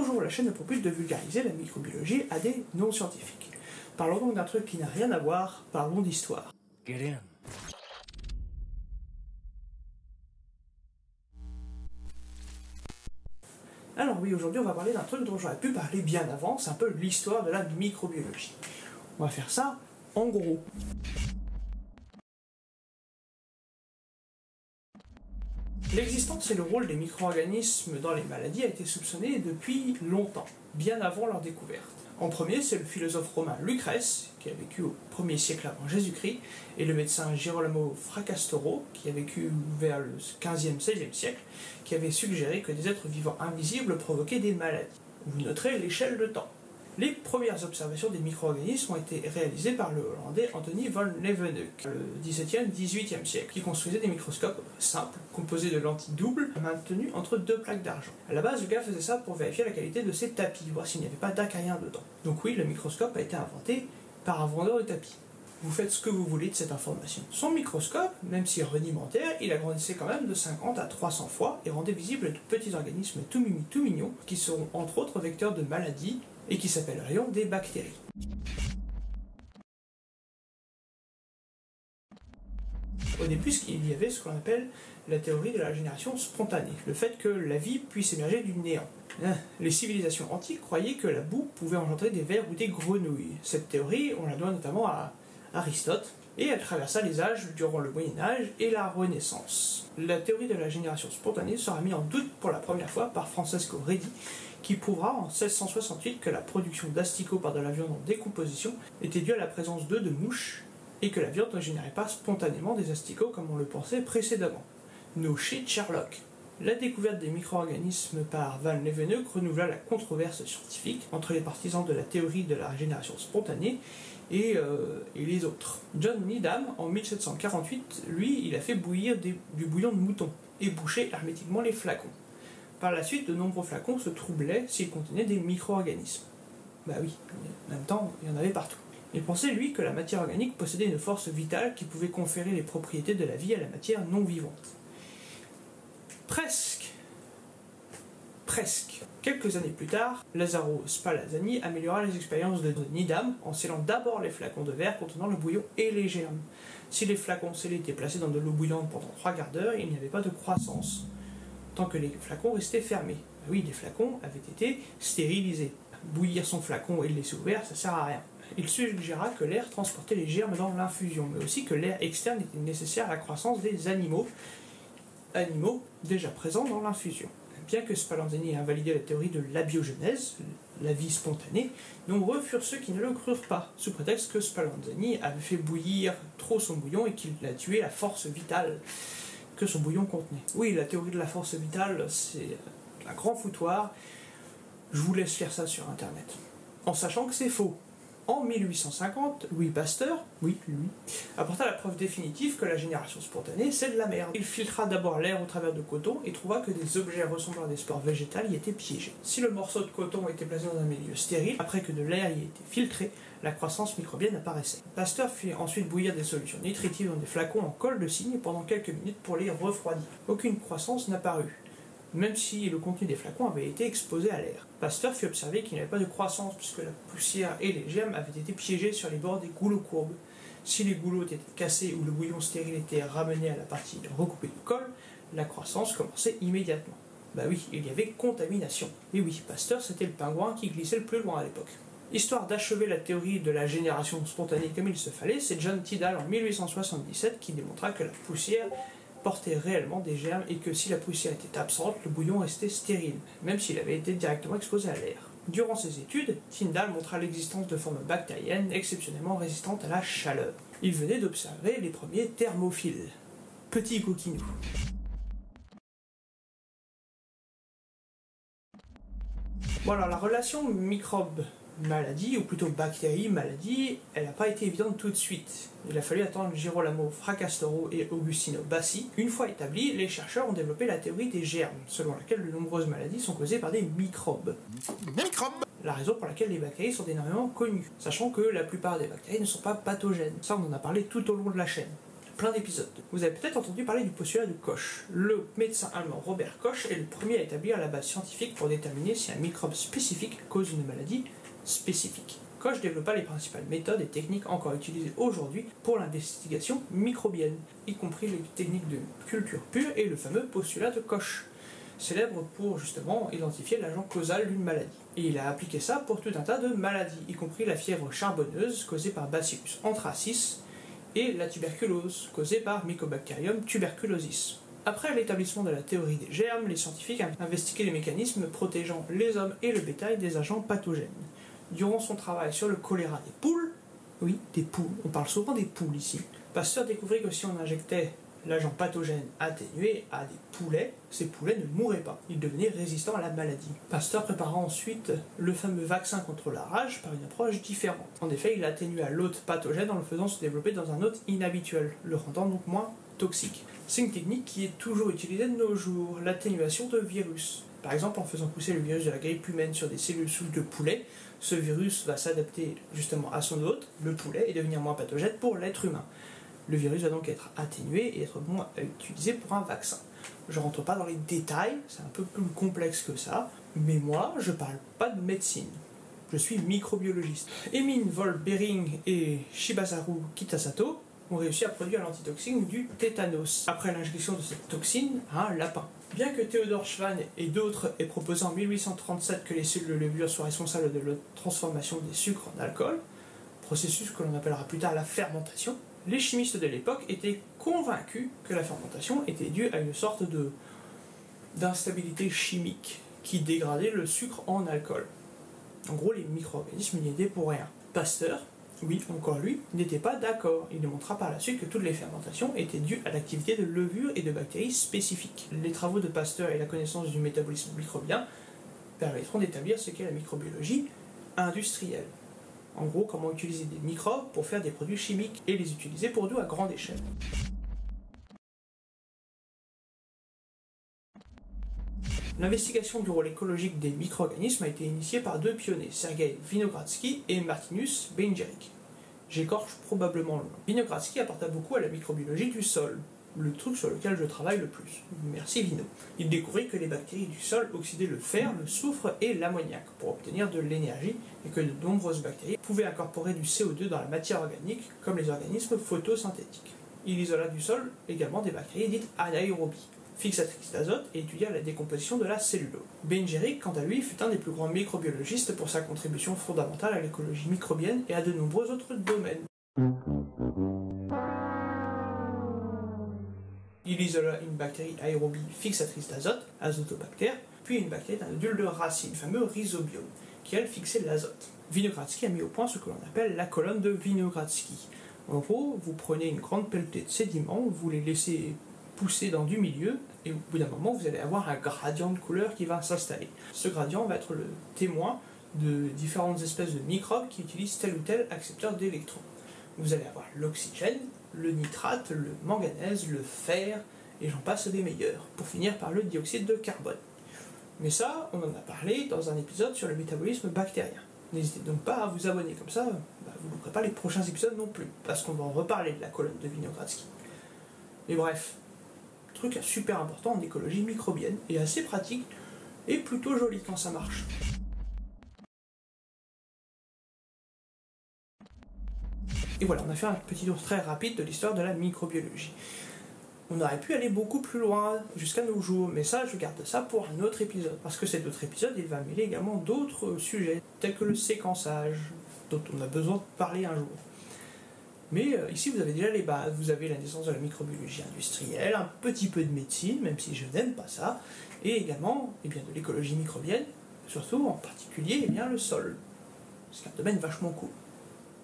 Bonjour, la chaîne a pour but de vulgariser la microbiologie à des non-scientifiques. Parlons donc d'un truc qui n'a rien à voir, parlons d'histoire. Get in. Alors oui, aujourd'hui on va parler d'un truc dont j'aurais pu parler bien avant, c'est un peu l'histoire de la microbiologie. On va faire ça en gros. L'existence et le rôle des micro-organismes dans les maladies a été soupçonné depuis longtemps, bien avant leur découverte. En premier, c'est le philosophe romain Lucrèce, qui a vécu au 1er siècle avant Jésus-Christ, et le médecin Girolamo Fracastoro, qui a vécu vers le 15e, 16e siècle, qui avait suggéré que des êtres vivants invisibles provoquaient des maladies. Vous noterez l'échelle de temps. Les premières observations des micro-organismes ont été réalisées par le Hollandais Anthony van Leeuwenhoek, le 17e, 18e siècle, qui construisait des microscopes simples, composés de lentilles doubles, maintenues entre deux plaques d'argent. À la base, le gars faisait ça pour vérifier la qualité de ses tapis, voir s'il n'y avait pas d'acarien dedans. Donc oui, le microscope a été inventé par un vendeur de tapis. Vous faites ce que vous voulez de cette information. Son microscope, même si rudimentaire, il agrandissait quand même de 50 à 300 fois et rendait visibles de petits organismes tout mignons, qui seront entre autres vecteurs de maladies et qui s'appellerions des bactéries. Au début, il y avait ce qu'on appelle la théorie de la génération spontanée, le fait que la vie puisse émerger du néant. Les civilisations antiques croyaient que la boue pouvait engendrer des vers ou des grenouilles. Cette théorie, on la doit notamment à Aristote, et elle traversa les âges durant le Moyen-Âge et la Renaissance. La théorie de la génération spontanée sera mise en doute pour la première fois par Francesco Redi, qui prouvera en 1668 que la production d'asticots par de la viande en décomposition était due à la présence d'œufs de mouches, et que la viande ne générait pas spontanément des asticots comme on le pensait précédemment. No shit Sherlock. La découverte des micro-organismes par Van Leeuwenhoek renouvela la controverse scientifique entre les partisans de la théorie de la génération spontanée et les autres. John Needham, en 1748, lui, il a fait bouillir du bouillon de mouton et bouché hermétiquement les flacons. Par la suite, de nombreux flacons se troublaient s'ils contenaient des micro-organismes. Bah oui, en même temps, il y en avait partout. Il pensait, lui, que la matière organique possédait une force vitale qui pouvait conférer les propriétés de la vie à la matière non vivante. Presque. Quelques années plus tard, Lazzaro Spallanzani améliora les expériences de Needham en scellant d'abord les flacons de verre contenant le bouillon et les germes. Si les flacons scellés étaient placés dans de l'eau bouillante pendant 3 quarts d'heure, il n'y avait pas de croissance, tant que les flacons restaient fermés. Oui, les flacons avaient été stérilisés. Bouillir son flacon et le laisser ouvert, ça sert à rien. Il suggéra que l'air transportait les germes dans l'infusion, mais aussi que l'air externe était nécessaire à la croissance des animaux déjà présents dans l'infusion. Bien que Spallanzani ait invalidé la théorie de l'abiogenèse, la vie spontanée, nombreux furent ceux qui ne le crurent pas, sous prétexte que Spallanzani avait fait bouillir trop son bouillon et qu'il a tué la force vitale que son bouillon contenait. Oui, la théorie de la force vitale, c'est un grand foutoir. Je vous laisse lire ça sur internet. En sachant que c'est faux. En 1850, Louis Pasteur, oui, lui, apporta la preuve définitive que la génération spontanée, c'est de la merde. Il filtra d'abord l'air au travers de coton et trouva que des objets ressemblant à des spores végétales y étaient piégés. Si le morceau de coton était placé dans un milieu stérile, après que de l'air y était filtré, la croissance microbienne apparaissait. Pasteur fit ensuite bouillir des solutions nitritives dans des flacons en colle de cygne pendant quelques minutes pour les refroidir. Aucune croissance n'apparut, même si le contenu des flacons avait été exposé à l'air. Pasteur fit observer qu'il n'y avait pas de croissance puisque la poussière et les germes avaient été piégés sur les bords des goulots courbes. Si les goulots étaient cassés ou le bouillon stérile était ramené à la partie recoupée de colle, la croissance commençait immédiatement. Bah oui, il y avait contamination. Et oui, Pasteur c'était le pingouin qui glissait le plus loin à l'époque. Histoire d'achever la théorie de la génération spontanée comme il se fallait, c'est John Tidal en 1877 qui démontra que la poussière portait réellement des germes et que si la poussière était absente, le bouillon restait stérile, même s'il avait été directement exposé à l'air. Durant ses études, Tyndall montra l'existence de formes bactériennes exceptionnellement résistantes à la chaleur. Il venait d'observer les premiers thermophiles. Petits coquinous. Voilà, la relation microbe-maladie, ou plutôt bactérie-maladie, elle n'a pas été évidente tout de suite. Il a fallu attendre Girolamo Fracastoro et Agostino Bassi. Une fois établi, les chercheurs ont développé la théorie des germes, selon laquelle de nombreuses maladies sont causées par des microbes. La raison pour laquelle les bactéries sont énormément connues, sachant que la plupart des bactéries ne sont pas pathogènes. Ça, on en a parlé tout au long de la chaîne. plein d'épisodes. Vous avez peut-être entendu parler du postulat de Koch. Le médecin allemand Robert Koch est le premier à établir la base scientifique pour déterminer si un microbe spécifique cause une maladie spécifique. Koch développa les principales méthodes et techniques encore utilisées aujourd'hui pour l'investigation microbienne, y compris les techniques de culture pure et le fameux postulat de Koch, célèbre pour justement identifier l'agent causal d'une maladie. Et il a appliqué ça pour tout un tas de maladies, y compris la fièvre charbonneuse causée par Bacillus anthracis et la tuberculose causée par Mycobacterium tuberculosis. Après l'établissement de la théorie des germes, les scientifiques ont investigué les mécanismes protégeant les hommes et le bétail des agents pathogènes. Durant son travail sur le choléra des poules, oui, des poules, on parle souvent des poules ici, Pasteur découvrit que si on injectait l'agent pathogène atténué à des poulets, ces poulets ne mouraient pas, ils devenaient résistants à la maladie. Pasteur prépara ensuite le fameux vaccin contre la rage par une approche différente. En effet, il atténua l'hôte pathogène en le faisant se développer dans un hôte inhabituel, le rendant donc moins toxique. C'est une technique qui est toujours utilisée de nos jours, l'atténuation de virus. Par exemple, en faisant pousser le virus de la grippe humaine sur des cellules souches de poulet, ce virus va s'adapter justement à son hôte, le poulet, et devenir moins pathogène pour l'être humain. Le virus va donc être atténué et être moins utilisé pour un vaccin. Je ne rentre pas dans les détails, c'est un peu plus complexe que ça, mais moi, je ne parle pas de médecine. Je suis microbiologiste. Emin Vol-Bering et Shibasaru Kitasato ont réussi à produire l'antitoxine du tétanos, après l'injection de cette toxine à un lapin. Bien que Theodor Schwann et d'autres aient proposé en 1837 que les cellules de levure soient responsables de la transformation des sucres en alcool, processus que l'on appellera plus tard la fermentation, les chimistes de l'époque étaient convaincus que la fermentation était due à une sorte d'instabilité chimique qui dégradait le sucre en alcool. En gros, les micro-organismes n'y étaient pour rien. Pasteur, oui, encore lui, n'était pas d'accord. Il démontra par la suite que toutes les fermentations étaient dues à l'activité de levures et de bactéries spécifiques. Les travaux de Pasteur et la connaissance du métabolisme microbien permettront d'établir ce qu'est la microbiologie industrielle. En gros, comment utiliser des microbes pour faire des produits chimiques et les utiliser pour nous à grande échelle. L'investigation du rôle écologique des micro-organismes a été initiée par deux pionniers, Sergei Vinogradsky et Martinus Benjerik. J'écorche probablement le nom. Vinogradsky apporta beaucoup à la microbiologie du sol, le truc sur lequel je travaille le plus. Merci Vino. Il découvrit que les bactéries du sol oxydaient le fer, le soufre et l'ammoniac pour obtenir de l'énergie et que de nombreuses bactéries pouvaient incorporer du CO2 dans la matière organique comme les organismes photosynthétiques. Il isola du sol également des bactéries dites anaérobies, fixatrices d'azote et étudia la décomposition de la cellulose. Benjerik, quant à lui, fut un des plus grands microbiologistes pour sa contribution fondamentale à l'écologie microbienne et à de nombreux autres domaines. Il isola une bactérie aérobie fixatrice d'azote, Azotobacter, puis une bactérie d'un nodule de racine, le fameux rhizobium, qui elle fixait l'azote. Vinogradsky a mis au point ce que l'on appelle la colonne de Vinogradsky. En gros, vous prenez une grande pelletée de sédiments, vous les laissez pousser dans du milieu, et au bout d'un moment, vous allez avoir un gradient de couleur qui va s'installer. Ce gradient va être le témoin de différentes espèces de microbes qui utilisent tel ou tel accepteur d'électrons. Vous allez avoir l'oxygène, le nitrate, le manganèse, le fer, et j'en passe des meilleurs, pour finir par le dioxyde de carbone. Mais ça, on en a parlé dans un épisode sur le métabolisme bactérien. N'hésitez donc pas à vous abonner, comme ça, vous ne louperez pas les prochains épisodes non plus, parce qu'on va en reparler de la colonne de Vinogradsky. Mais bref, truc super important en écologie microbienne, et assez pratique, et plutôt joli quand ça marche. Et voilà, on a fait un petit tour très rapide de l'histoire de la microbiologie. On aurait pu aller beaucoup plus loin, jusqu'à nos jours, mais ça, je garde ça pour un autre épisode, parce que cet autre épisode, il va mêler également d'autres sujets, tels que le séquençage, dont on a besoin de parler un jour. Mais ici, vous avez déjà les bases, vous avez la naissance de la microbiologie industrielle, un petit peu de médecine, même si je n'aime pas ça, et également de l'écologie microbienne, surtout en particulier le sol. C'est un domaine vachement cool.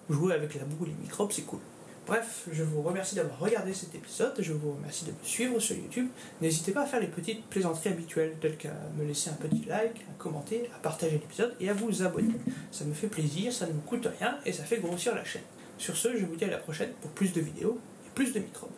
Jouer avec la boue et les microbes, c'est cool. Bref, je vous remercie d'avoir regardé cet épisode, je vous remercie de me suivre sur YouTube. N'hésitez pas à faire les petites plaisanteries habituelles, telles qu'à me laisser un petit like, à commenter, à partager l'épisode et à vous abonner. Ça me fait plaisir, ça ne me coûte rien et ça fait grossir la chaîne. Sur ce, je vous dis à la prochaine pour plus de vidéos et plus de microbes.